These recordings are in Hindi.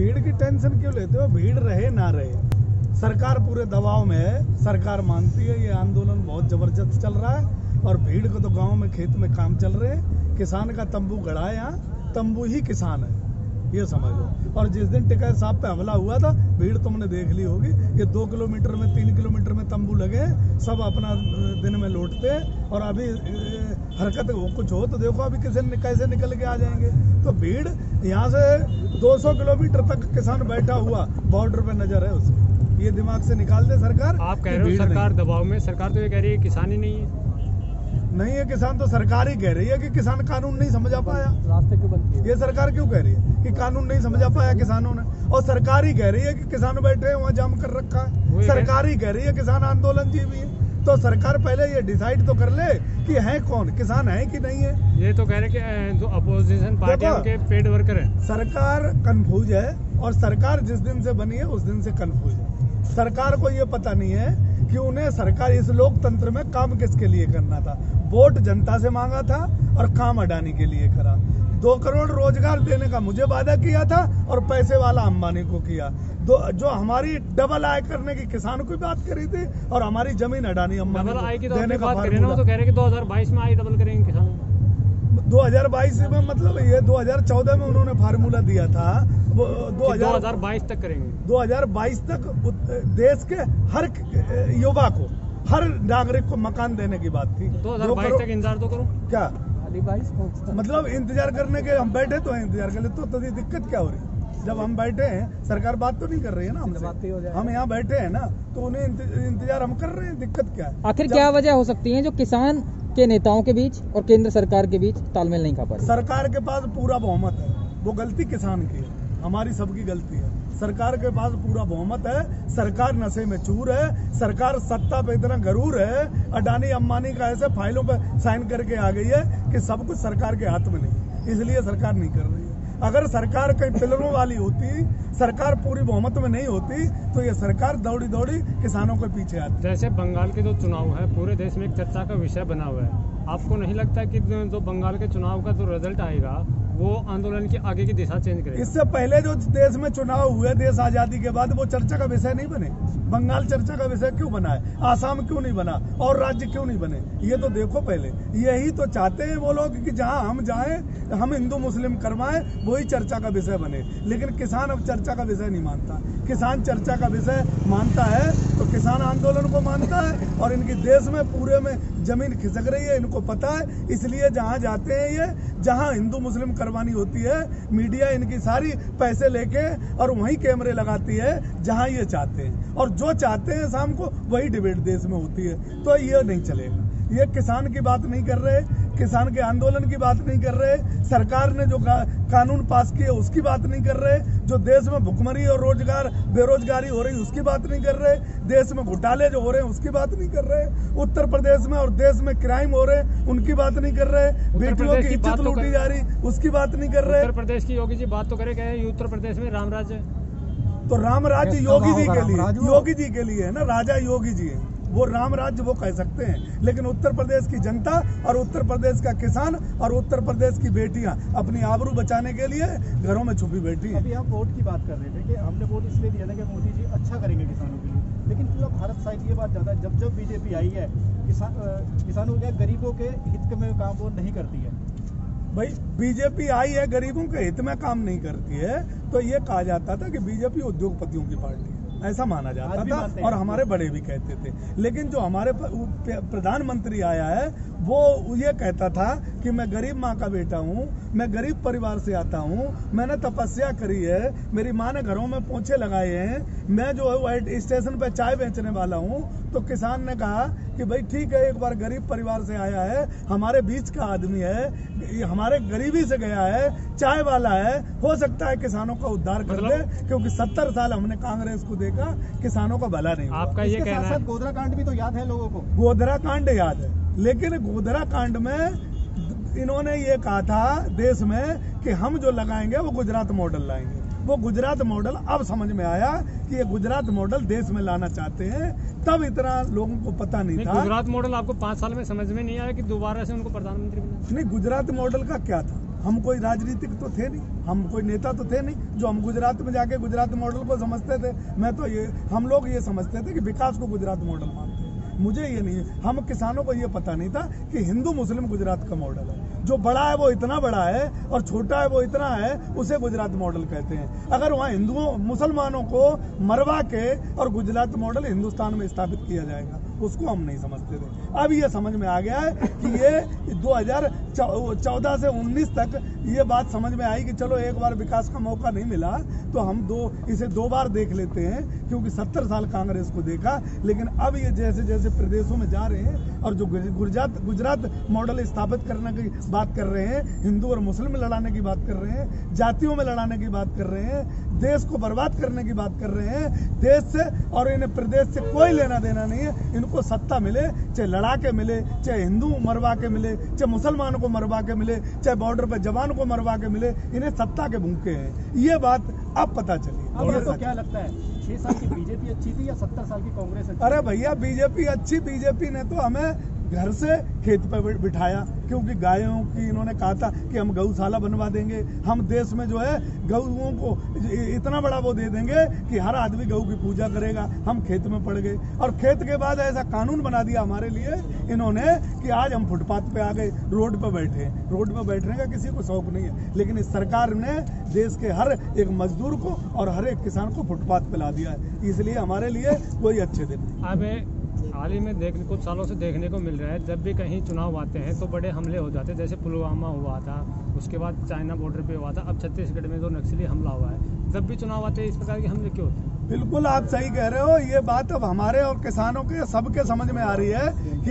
भीड़ की टेंशन क्यों लेते हो? भीड़ रहे ना रहे, सरकार पूरे दबाव में है। सरकार मानती है ये आंदोलन बहुत जबरदस्त चल रहा है और भीड़ को तो गांव में खेत में काम चल रहे हैं। किसान का तंबू गड़ा है, यहाँ तंबू ही किसान है, ये समझ लो। और जिस दिन टिकैत साहब पे हमला हुआ था, भीड़ तुमने देख ली होगी। ये 2 किलोमीटर में 3 किलोमीटर में तंबू लगे हैं, सब अपना दिन में लौटते हैं। और अभी हरकत कुछ हो तो देखो अभी कैसे निकल के आ जाएंगे। तो भीड़ यहाँ से 200 किलोमीटर तक किसान बैठा हुआ बॉर्डर पे नजर है उसको, ये दिमाग से निकाल दे सरकार। आप कह रहे हो सरकार दबाव में, सरकार तो ये कह रही है किसान ही नहीं है। नहीं है किसान, तो सरकार ही कह रही है कि किसान कानून नहीं समझ आ पाया। रास्ते क्यों बंद किए? ये सरकार क्यों कह रही है कि कानून नहीं समझ आ पाया किसानों ने? और सरकार ही कह रही है कि किसान बैठे हैं वहाँ जाम कर रखा है। सरकार ही कह रही है किसान आंदोलन जीवी है। तो सरकार पहले ये डिसाइड तो कर ले कि है कौन, किसान है कि नहीं है। ये तो कह रहे कि जो अपोजिशन पार्टी के पेड वर्कर है। सरकार कंफ्यूज है और सरकार जिस दिन से बनी है उस दिन से कंफ्यूज है। सरकार को ये पता नहीं है कि उन्हें सरकार इस लोकतंत्र में काम किसके लिए करना था। वोट जनता से मांगा था और काम अडानी के लिए करा। 2 करोड़ रोजगार देने का मुझे वादा किया था और पैसे वाला अंबानी को किया। जो हमारी डबल आय करने की किसान को बात करी थी और हमारी जमीन अडानी अंबानी डबल आय की तो देने का बात करें ना, तो कह रहे कि 2022 में आय डबल करेंगे किसान। 2022 में मतलब ये 2014 में उन्होंने फार्मूला दिया था, वो 2022 तक करेंगे। 2022 तक देश के हर युवा को, हर नागरिक को मकान देने की बात थी। 2022 तक इंतजार तो करो। क्या 22 मतलब इंतजार करने के? हम बैठे तो हैं इंतजार कर ले, तो दिक्कत क्या हो रही है? जब हम बैठे हैं, सरकार बात तो नहीं कर रही है ना हमसे, हम यहाँ बैठे हैं ना, तो उन्हें इंतजार हम कर रहे हैं। दिक्कत क्या है? आखिर क्या वजह हो सकती है जो किसान के नेताओं के बीच और केंद्र सरकार के बीच तालमेल नहीं खा पा रही? सरकार के पास पूरा बहुमत है, वो गलती किसान की है, हमारी सबकी गलती है। सरकार के पास पूरा बहुमत है, सरकार नशे में चूर है, सरकार सत्ता पे इतना गरूर है, अडानी अंबानी का ऐसे फाइलों पे साइन करके आ गई है कि सब कुछ सरकार के हाथ में नहीं, इसलिए सरकार नहीं कर रही है। अगर सरकार कई पिलरों वाली होती, सरकार पूरी बहुमत में नहीं होती, तो ये सरकार दौड़ी दौड़ी किसानों के पीछे आती। जैसे बंगाल के जो चुनाव है पूरे देश में एक चर्चा का विषय बना हुआ है, आपको नहीं लगता कि जो बंगाल के चुनाव का जो रिजल्ट आएगा वो आंदोलन की आगे की दिशा चेंज करेगा? इससे पहले जो देश में चुनाव हुए देश आजादी के बाद, वो चर्चा का विषय नहीं बने। बंगाल चर्चा का विषय क्यों बना है? आसाम क्यों नहीं बना? और राज्य क्यों नहीं बने? ये तो देखो पहले। यही तो चाहते हैं वो लोग कि जहां हम जाएं, हम हिंदू मुस्लिम करवाएं, वही चर्चा का विषय बने। लेकिन किसान अब चर्चा का विषय नहीं मानता। किसान चर्चा का विषय मानता है तो किसान आंदोलन को मानता है, और इनकी देश में पूरे में जमीन खिसक रही है, इनको पता है। इसलिए जहां जाते हैं ये, जहां हिंदू मुस्लिम करवानी होती है, मीडिया इनकी सारी पैसे लेके और वहीं कैमरे लगाती है जहां ये चाहते हैं। और जो चाहते हैं शाम को वही डिबेट देश में होती है। तो ये नहीं चलेगा। ये किसान की बात नहीं कर रहे, किसान के आंदोलन की बात नहीं कर रहे, सरकार ने जो कानून पास किए उसकी बात नहीं कर रहे, जो देश में भुखमरी और बेरोजगारी हो रही उसकी बात नहीं कर रहे, देश में घोटाले जो हो रहे हैं उसकी बात नहीं कर रहे, उत्तर प्रदेश में और देश में क्राइम हो रहे हैं उनकी बात नहीं कर रहे, बेटियों की इज्जत लूटी जा रही उसकी बात नहीं कर रहे। उत्तर प्रदेश की योगी जी बात तो करे, कहे उत्तर प्रदेश में राम राज्य, तो राम राज्य योगी जी के लिए, योगी जी के लिए है ना, राजा योगी जी है, वो राम राज्य वो कह सकते हैं। लेकिन उत्तर प्रदेश की जनता और उत्तर प्रदेश का किसान और उत्तर प्रदेश की बेटियां अपनी आबरू बचाने के लिए घरों में छुपी बैठी हैं। अभी आप वोट की बात कर रहे थे कि हमने वोट इसलिए दिया था कि मोदी जी अच्छा करेंगे किसानों के लिए, लेकिन पूरा भारत साइड ये बात ज़्यादा, जब बीजेपी आई है किसानों के गरीबों के हित में काम वो नहीं करती है। भाई बीजेपी आई है, गरीबों के हित में काम नहीं करती है, तो ये कहा जाता था कि बीजेपी उद्योगपतियों की पार्टी है, ऐसा माना जाता था और हमारे बड़े भी कहते थे। लेकिन जो हमारे प्रधानमंत्री आया है वो ये कहता था कि मैं गरीब माँ का बेटा हूँ, मैं गरीब परिवार से आता हूँ, मैंने तपस्या करी है, मेरी माँ ने घरों में पोंछे लगाए हैं, मैं जो है स्टेशन पे चाय बेचने वाला हूँ। तो किसान ने कहा कि भाई ठीक है, एक बार गरीब परिवार से आया है, हमारे बीच का आदमी है, हमारे गरीबी से गया है, चाय वाला है, हो सकता है किसानों का उद्धार कर दे, क्योंकि 70 साल हमने कांग्रेस को देखा, किसानों का भला नहीं। आपका ये कहना है? गोधरा कांड भी तो याद है लोगों को, गोधरा कांड याद है, लेकिन गोधरा कांड में इन्होंने ये कहा था देश में कि हम जो लगाएंगे वो गुजरात मॉडल लाएंगे। वो गुजरात मॉडल अब समझ में आया कि ये गुजरात मॉडल देश में लाना चाहते हैं, तब इतना लोगों को पता नहीं था। गुजरात मॉडल आपको 5 साल में समझ में नहीं आया कि दोबारा से उनको प्रधानमंत्री बनाया? नहीं, गुजरात मॉडल का क्या था? हम कोई राजनीतिक तो थे नहीं, हम कोई नेता तो थे नहीं जो हम गुजरात में जाके गुजरात मॉडल को समझते थे। हम लोग ये समझते थे कि विकास को गुजरात मॉडल मानते हैं। मुझे ये नहीं है, हम किसानों को ये पता नहीं था कि हिंदू मुस्लिम गुजरात का मॉडल है। जो बड़ा है वो इतना बड़ा है और छोटा है वो इतना है, उसे गुजरात मॉडल कहते हैं। अगर वहाँ हिंदुओं मुसलमानों को मरवा के और गुजरात मॉडल हिंदुस्तान में स्थापित किया जाएगा, उसको हम नहीं समझते थे। अब ये समझ में आ गया है कि ये 2014 से 19 तक ये बात समझ में आई कि चलो एक बार विकास का मौका नहीं मिला तो हम इसे दो बार देख लेते हैं, क्योंकि 70 साल कांग्रेस को देखा। लेकिन अब ये जैसे जैसे प्रदेशों में जा रहे हैं और जो गुजरात मॉडल स्थापित करने की बात कर रहे हैं, हिंदू और मुस्लिम लड़ाने की बात कर रहे हैं, जातियों में लड़ाने की बात कर रहे हैं, देश को बर्बाद करने की बात कर रहे हैं। देश से और इन्हें प्रदेश से कोई लेना देना नहीं है। इनको सत्ता मिले, चाहे लड़ा के मिले, चाहे हिंदू मरवा के मिले, चाहे मुसलमानों को मरवा के मिले, चाहे बॉर्डर पर जवान को मरवा के मिले, इन्हें सत्ता के भूखे हैं। ये बात अब पता चली। अब आपको क्या लगता है, 6 साल की बीजेपी अच्छी थी या 70 साल की कांग्रेस अच्छी? अरे भैया, बीजेपी अच्छी, बीजेपी ने तो हमें घर से खेत पे बिठाया, क्योंकि गायों की इन्होंने कहा था कि हम गौशाला बनवा देंगे, हम देश में जो है गौओं को इतना बड़ा वो दे देंगे कि हर आदमी गौ की पूजा करेगा। हम खेत में पड़ गए और खेत के बाद ऐसा कानून बना दिया हमारे लिए इन्होंने कि आज हम फुटपाथ पे आ गए, रोड पे बैठे। रोड पे बैठने का किसी को शौक नहीं है, लेकिन इस सरकार ने देश के हर एक मजदूर को और हर एक किसान को फुटपाथ पे ला दिया है। इसलिए हमारे लिए कोई अच्छे दिन नहीं। हाल ही में कुछ सालों से देखने को मिल रहा है, जब भी कहीं चुनाव आते हैं तो बड़े हमले हो जाते हैं। जैसे पुलवामा हुआ था, उसके बाद चाइना बॉर्डर पे हुआ था, अब छत्तीसगढ़ में जो नक्सली हमला हुआ है। जब भी चुनाव आते हैं इस प्रकार के हमले क्यों होते हैं? बिल्कुल आप सही कह रहे हो। ये बात अब हमारे और किसानों के सबके समझ में आ रही है कि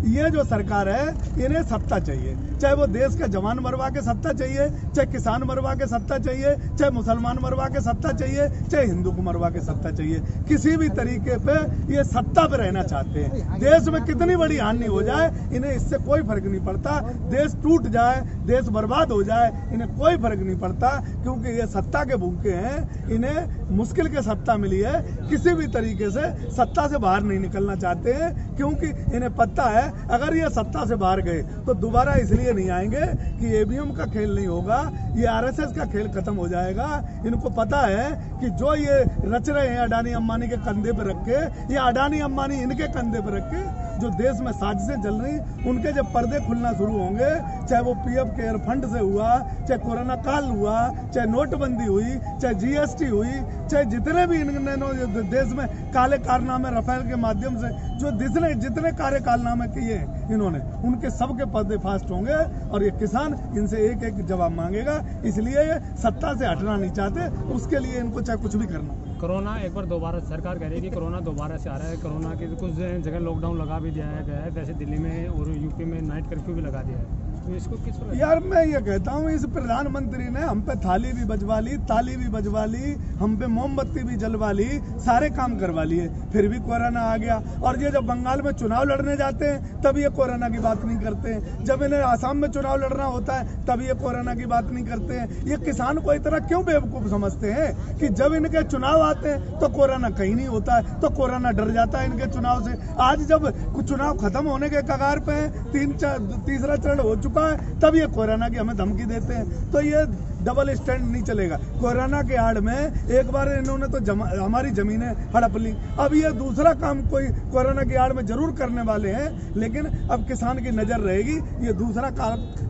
ये जो सरकार है, इन्हें सत्ता चाहिए। चाहे वो देश का जवान मरवा के सत्ता चाहिए, चाहे किसान मरवा के सत्ता चाहिए, चाहे मुसलमान मरवा के सत्ता चाहिए, चाहे हिंदू को मरवा के सत्ता चाहिए। किसी भी तरीके पे ये सत्ता पे रहना चाहते हैं। देश में कितनी बड़ी हानि हो जाए, इन्हें इससे कोई फर्क नहीं पड़ता। देश टूट जाए, देश बर्बाद हो जाए, इन्हें कोई फर्क नहीं पड़ता, क्योंकि ये सत्ता के भूखे हैं। इन्हें मुश्किल के सत्ता मिली है, किसी भी तरीके से सत्ता से बाहर नहीं निकलना चाहते हैं, क्योंकि इन्हें पता है अगर ये सत्ता से बाहर गए तो दोबारा इसलिए नहीं आएंगे कि ईवीएम का खेल नहीं होगा, ये आरएसएस का खेल खत्म हो जाएगा। इनको पता है कि जो ये रच रहे हैं अडानी अंबानी के कंधे पर रख के, या अडानी अंबानी इनके कंधे पर रख के जो देश में साजिशें चल रही, उनके जब पर्दे खुलना शुरू होंगे, चाहे वो पीएम केयर फंड से हुआ, चाहे कोरोना काल हुआ, चाहे नोटबंदी हुई, चाहे जीएसटी हुई, चाहे जितने भी इन्होंने देश में काले कारनामे राफेल के माध्यम से जो जितने कार्य कारनामे किए इन्होंने, उनके सबके पर्दे फास्ट होंगे और ये किसान इनसे एक एक जवाब मांगेगा। इसलिए ये सत्ता से हटना नहीं चाहते, उसके लिए इनको चाहे कुछ भी करना। कोरोना एक बार दोबारा सरकार कह रही है कि कोरोना दोबारा से आ रहा है। कोरोना के कुछ जगह लॉकडाउन लगा भी दिया गया है, जैसे दिल्ली में और यूपी में नाइट कर्फ्यू भी लगा दिया है। तो इसको किस पर? यार मैं ये कहता हूँ, इस प्रधानमंत्री ने हम पे थाली भी बजवा ली, ताली भी बजवा ली, हम पे मोमबत्ती भी जलवा ली, सारे काम करवा लिए, फिर भी कोरोना आ गया। और ये जब बंगाल में चुनाव लड़ने जाते हैं तब ये कोरोना की बात नहीं करते हैं, जब इन्हें आसाम में चुनाव लड़ना होता है तब ये कोरोना की बात नहीं करते हैं। ये किसान को इतना क्यों बेवकूफ समझते हैं कि जब इनके चुनाव आते हैं तो कोरोना कहीं नहीं होता है, तो कोरोना डर जाता है इनके चुनाव से। आज जब चुनाव खत्म होने के कगार पे तीसरा चरण हो चुका है, तब ये कोरोना की हमें धमकी देते हैं। तो ये डबल स्टैंड नहीं चलेगा। कोरोना के आड़ में एक बार इन्होंने तो हमारी जमीनें हड़प ली, अब ये दूसरा काम कोई कोरोना की आड़ में जरूर करने वाले हैं, लेकिन अब किसान की नजर रहेगी। ये दूसरा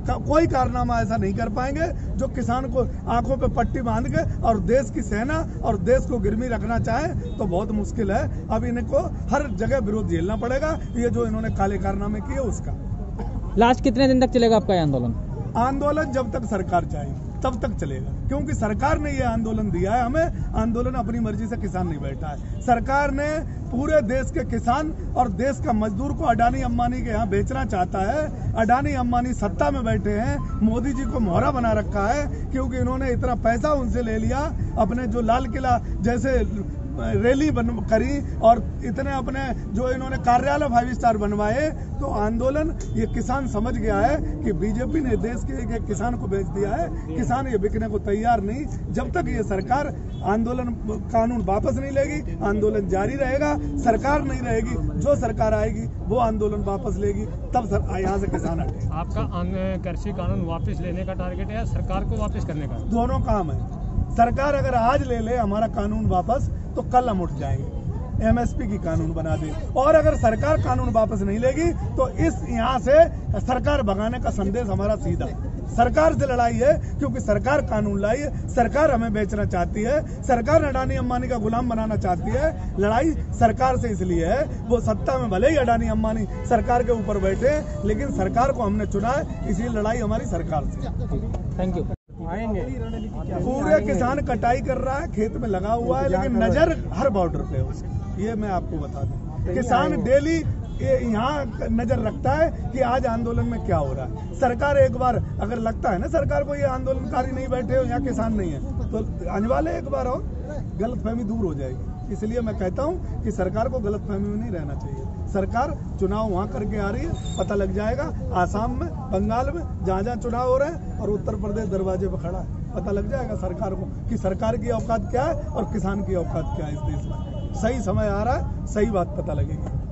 कोई कारनामा ऐसा नहीं कर पाएंगे जो किसान को आंखों पे पट्टी बांध के और देश की सेना और देश को गिरवी रखना चाहे, तो बहुत मुश्किल है। अब इनको हर जगह विरोध झेलना पड़ेगा, ये जो इन्होंने काले कारनामे किए उसका। लास्ट कितने दिन तक चलेगा आपका आंदोलन? आंदोलन जब तक सरकार चाहे तब तक चलेगा, क्योंकि सरकार ने ये आंदोलन दिया है हमें। आंदोलन अपनी मर्जी से किसान नहीं बैठा है, सरकार ने पूरे देश के किसान और देश का मजदूर को अडानी अंबानी के यहाँ बेचना चाहता है। अडानी अंबानी सत्ता में बैठे हैं, मोदी जी को मोहरा बना रखा है, क्योंकि इन्होंने इतना पैसा उनसे ले लिया। अपने जो लाल किला जैसे रैली करी और इतने अपने जो इन्होंने कार्यालय 5 स्टार बनवाए, तो आंदोलन ये किसान समझ गया है कि बीजेपी ने देश के एक किसान को बेच दिया है। किसान ये बिकने को तैयार नहीं। जब तक ये सरकार आंदोलन कानून वापस नहीं लेगी, आंदोलन जारी रहेगा। सरकार नहीं रहेगी, जो सरकार आएगी वो आंदोलन वापस लेगी, तब यहाँ से किसान हटे। आपका कृषि कानून वापस लेने का टारगेट है या सरकार को वापस करने का? दोनों काम है। सरकार अगर आज ले ले हमारा कानून वापस, तो कल हम उठ जाएंगे, एमएसपी की कानून बना दे। और अगर सरकार कानून वापस नहीं लेगी, तो इस यहाँ से सरकार भगाने का संदेश हमारा सीधा सरकार से लड़ाई है, क्योंकि सरकार कानून लाई है, सरकार हमें बेचना चाहती है, सरकार अडानी अंबानी का गुलाम बनाना चाहती है। लड़ाई सरकार से इसलिए है, वो सत्ता में भले ही अडानी अंबानी सरकार के ऊपर बैठे, लेकिन सरकार को हमने चुना है, इसलिए लड़ाई हमारी सरकार से। Thank you. पूरे किसान कटाई कर रहा है, खेत में लगा हुआ है, लेकिन नजर हर बॉर्डर पे है उसकी। ये मैं आपको बता दूं, किसान डेली यहाँ नजर रखता है कि आज आंदोलन में क्या हो रहा है। सरकार एक बार अगर लगता है ना सरकार को ये आंदोलनकारी नहीं बैठे हो, यहाँ किसान नहीं है, तो आने वाले एक बार और गलतफहमी दूर हो जाएगी। इसलिए मैं कहता हूँ कि सरकार को गलतफहमी में नहीं रहना चाहिए। सरकार चुनाव वहाँ करके आ रही है, पता लग जाएगा। आसाम में, बंगाल में, जहाँ जहाँ चुनाव हो रहे हैं, और उत्तर प्रदेश दरवाजे पर खड़ा है, पता लग जाएगा सरकार को कि सरकार की औकात क्या है और किसान की औकात क्या है इस देश में। सही समय आ रहा है, सही बात पता लगेगी।